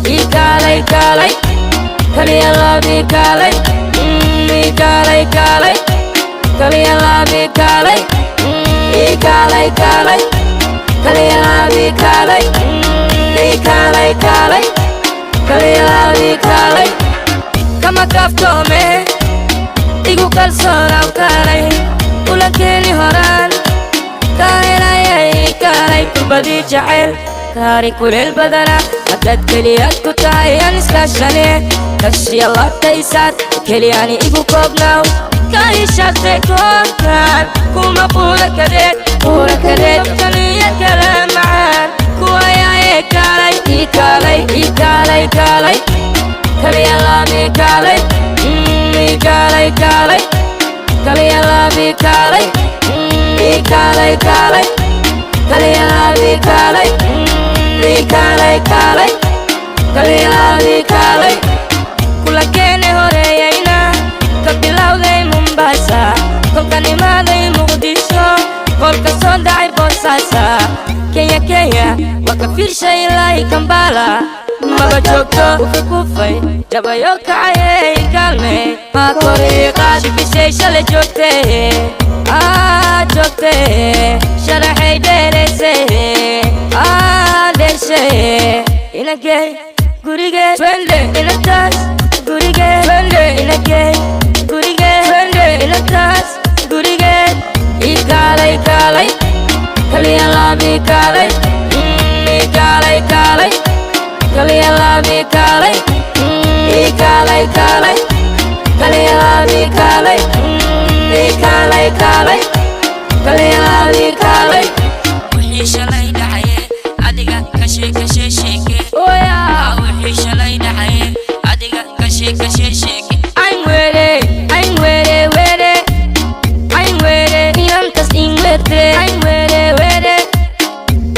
Ikalay kalay kaliya labi kalay Ikalay kalay kaliya labi kalay Ikalay kalay kaliya labi kalay Ikalay kalay kaliya labi kalay Kama kaftome igu kalsoonaw kalay ulakeeni horaan kahelay kalay kurbadii jacayl kaari kuleel badana haddaad keliyaad ku tahay aan iskaashane kashiya labtaysaad keliyaani igu koobnaaw kahishaadtay koonkaan kuma quura kadeed kaliya kala macaan kuwayaaye kalay ikalay ikalay kalay kaliya labi kalay Ikalay kalay kaliya labi kalay Ikalay kalay kaliya labi kalay Ikalay kalay kaliya labi kalay kulakeeni horeeyayna ka bilowday Mombasa kolkaan imaaday Muqdisho kolka soo dhacay Boosaaso Kenya waa ka fiirshay ilaa Kampala maba joogto uka kufay jabayo kacayay kaalmey maa koriiqaad shibishay shalay joogtee sharaxay dheeraysay dheeshay inagey gurigee twende inataas gurigee twende inagey gurigee twende inataas gurigee Ikalay kalay kaliya labi kalay Ikalay kalay kaliya labi kalay Ikalay kalay kaliya labi kalay Ikalay kalay kaliya labi kalay wixii shalay dhacaye adiga ka sheeke wixii shalay dhacaye adiga ka sheeke I'm were inantas in werte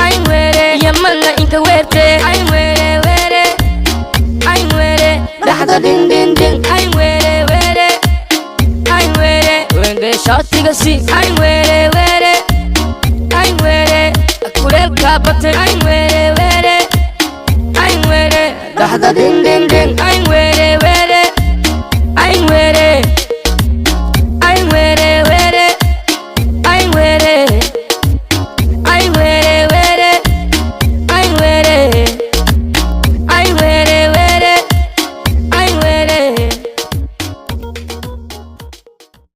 I'm were yamana inka werte I'm were dhaxda din I'm were wende shootiga si I'm were